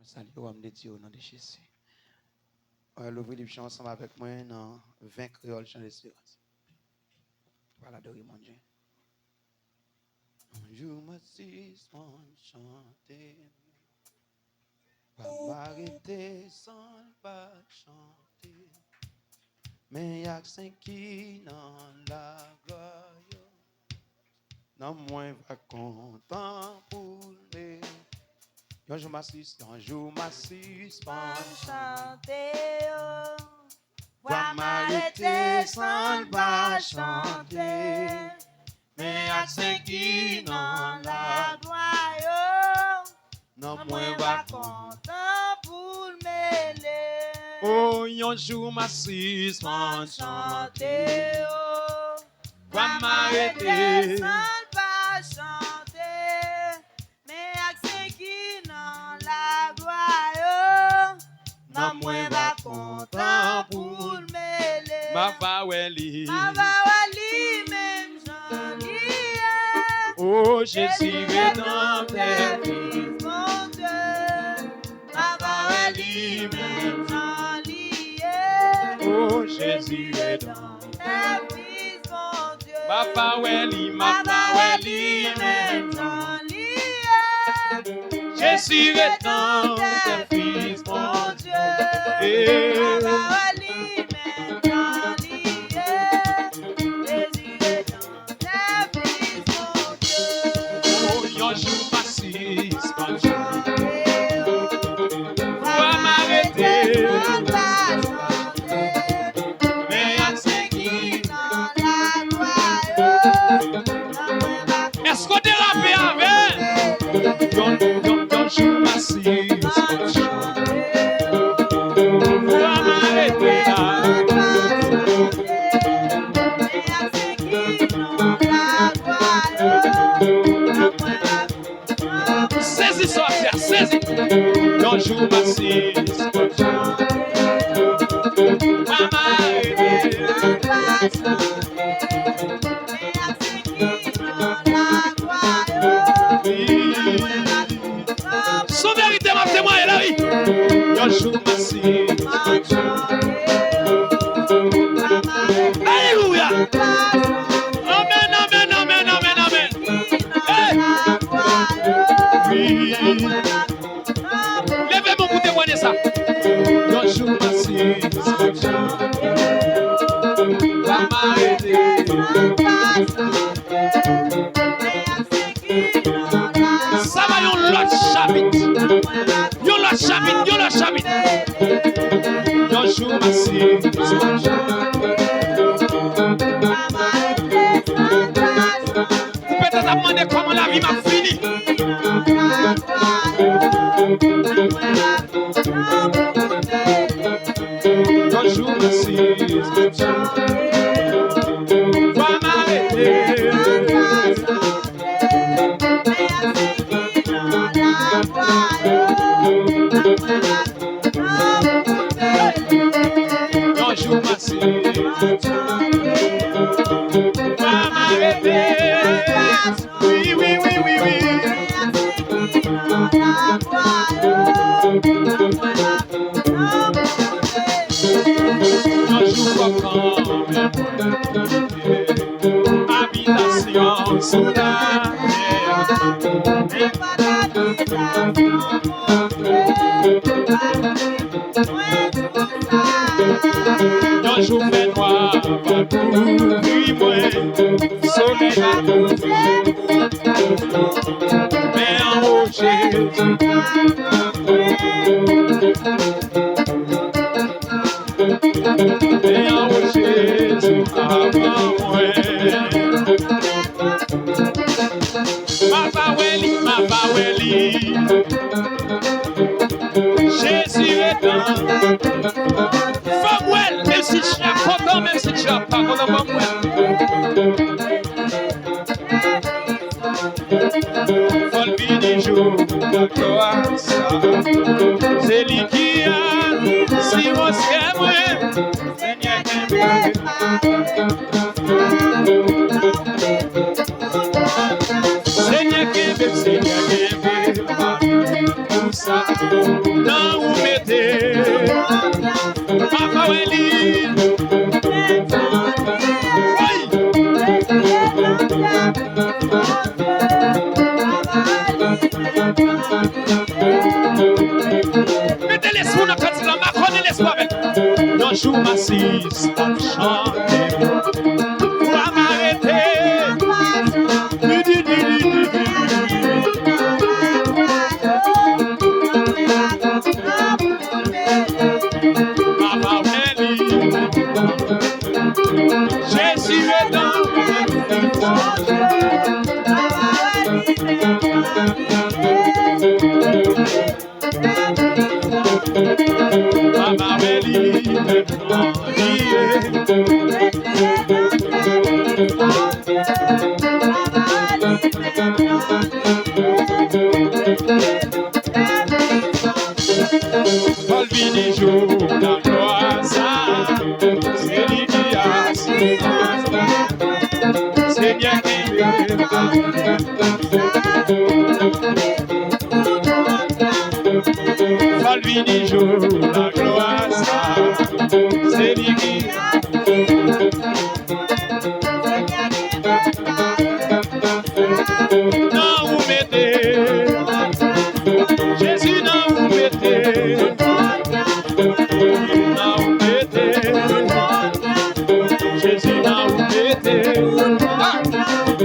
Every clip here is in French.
Salut, on me dit au nom de Jésus. L'ouvrir les chants ensemble avec moi dans 20 créoles chants d'espérance. Voilà, adorer mon Dieu. Je m'assise pour chanter. Pas m'arrêter sans pas chanter. Mais il y a cinq qui dans la gloire. Non, moins pas content pour les. Un jour m'assise pour chanter. Pas m'arrêter sans pas chanter. Mais à cinq qui dans la gloire. non, moins pas content pour le mêler. Oh, un jour m'assise pour chanter. Pas m'arrêter sans pas chanter. Mais accès qui dans la gloire. non, moins pas content pour le mêler. ma vaweli. Ma vaweli même j'en liais. Oh, Jésus rédempteur. Mon Dieu. Ma vaweli même j'en liais. Oh, Jésus rédempteur. Ma vaweli même j'en liais. Jésus rédempteur, fils mon Dieu. Ma vaweli même j'en liais. Jésus rédempteur, fils mon Dieu. Oh, yon jour m'assise pour chanter. Pas m'arrêter. Mais à ce qui est-ce qu'on dérape avec? Yon jour m'assise pour chanter. Pas m'arrêter. Saisis ça, Pierre, saisis. Yon jour m'assise pour chanter. Pas m'arrêter. Son vérité m'a témoigné là, oui. Yon jour m'assise. Alléluia. Amen, amen, amen, amen, amen. Hey. Oui. Levez mon bout témoigner ça. Yon jour m'assise. Pas m'arrêter. Ça va yon l'autre chapitre. Yon l'autre chapitre, yon l'autre chapitre. Yon jour m'assise. Vous peut-être demander comment la vie m'a fini. Yon jour m'assise. Va m'arrêter. Un jour m'assise. Va m'arrêter. Oui, oui, oui, oui, oui. Un jour quand habitation sous la terre. Un jour fait noir, va couvrir moi, soleil va couvrir. Mais en haut Jésus, mais en haut Jésus, avant moi. Ma vaweli, Jésus est dans. Samuel, même si tu es content, même si tu n'as pas content, Samuel. Faut le bien jour, toi, ça. C'est lui qui a, si on s'aime, Seigneur, Seigneur, Seigneur, ça, non, vous mettez. Papa Weli. Mettez les sous dans le candidat, Macron et l'espoir avec. Non, je m'assise à chanter. Pour m'arrêter. Papa Weli. Jésus est dans Papa Weli maintenant Paul vini jour la gloire c'est lui qui a Seigneur Paul vini jour la gloire c'est lui qui non vous mettez Jésus non vous mettez non vous mettez Jésus non vous mettez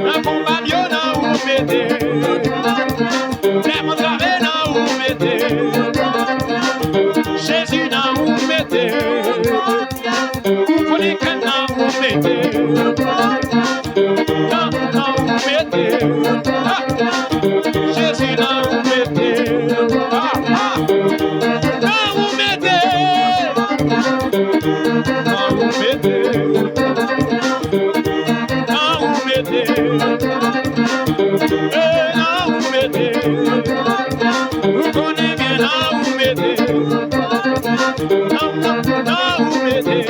un compagnon non vous mettez les montrarés non vous mettez Jésus non vous mettez vous prenez que non vous mettez non vous mettez Jésus non vous mettez non vous mettez non vous mettez non vous mettez non vous mettez vous connaissez bien non vous mettez non vous mettez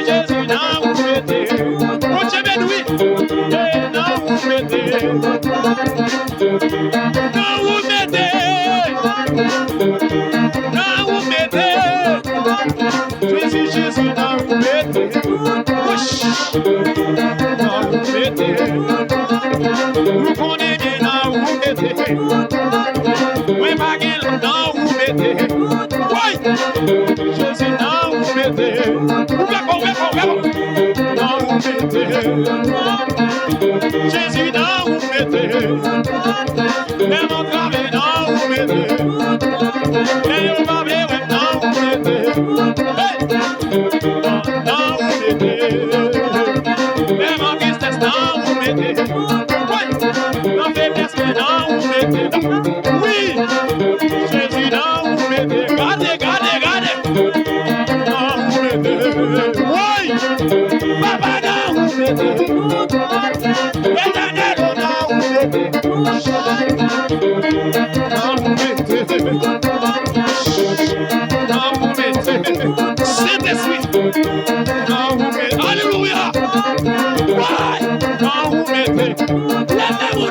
Jésus non vous mettez vous t'aimez oui non vous mettez non vous mettez non vous mettez Jésus non vous mettez non vous mettez vous connaissez bien non vous mettez oui Maguil non vous mettez oui Jésus non vous mettez non vous mettez Jésus non vous mettez même en travail non vous mettez et on va bien non vous mettez non vous mettez même en business non vous mettez non faiblesse non vous mettez oui Jésus non vous mettez regardez non vous mettez oui papa non vous mettez éternel non vous mettez non vous mettez non vous mettez Saint-Esprit non vous mettez alléluia ouais non vous mettez levez-vous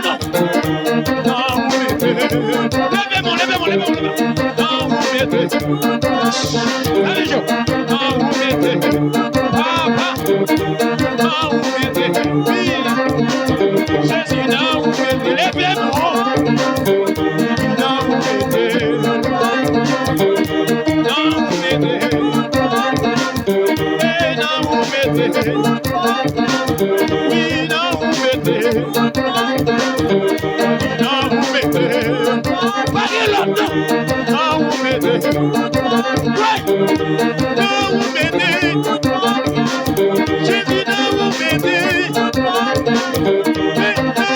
non vous mettez levez-moi non vous mettez allez jo non vous mettez papa non vous mettez oui Jésus non vous mettez levez-moi non vous mettez non vous mettez et non vous mettez oui non vous mettez non vous mettez parlez l'autre non vous mettez oui non vous mettez Jésus non vous mettez non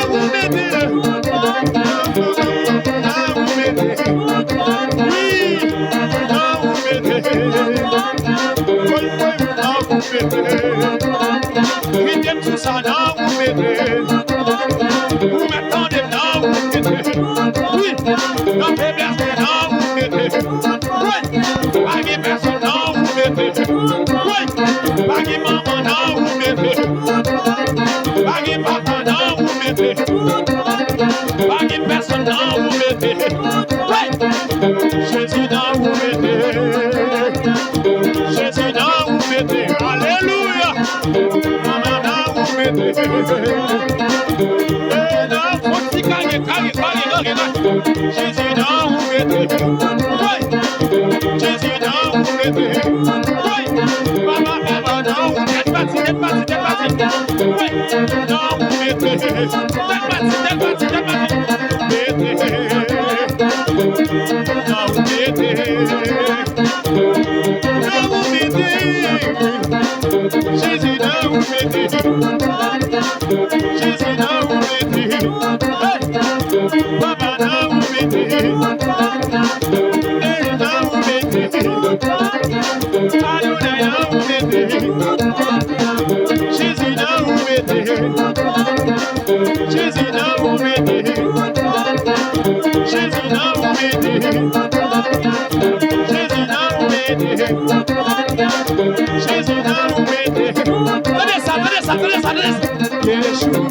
vous mettez non vous mettez oui non vous mettez non vous mettez oui j'aime tout ça non vous mettez vous m'attendez non vous mettez oui non faiblesse non vous mettez oui pas de personne non vous mettez oui pas de maman non vous mettez pas de papa non vous mettez pas de personne non vous mettez Jésus dans vous mettez. Jésus dans vous mettez. Maman, non, t'es parti. Non, vous mettez. T'es parti. Mettez. Non, vous mettez. Jésus dans vous mettez. Jésus dans vous mettez. Papa dans vous mettez. Dans vous mettez. Adonai dans vous mettez. Jésus dans vous mettez. Jésus dans vous mettez. Jésus dans vous mettez. Jésus dans vous mettez. Jésus dans vous mettez. Tenez ça. Yeshua.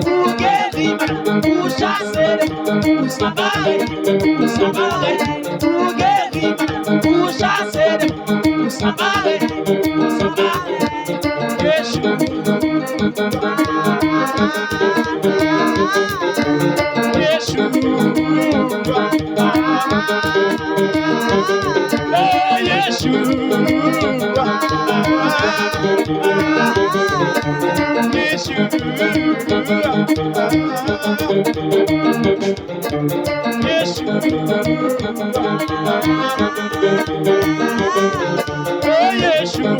Pour guérir guérir, pour chasser, pour s'embarrer, pour guérir, pour chasser, pour s'embarrer, Yeshua. Yeshua. Oh, Yeshua.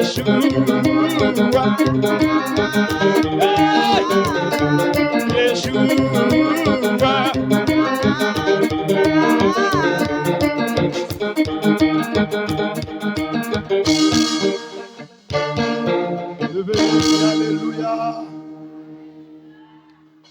Yeshua.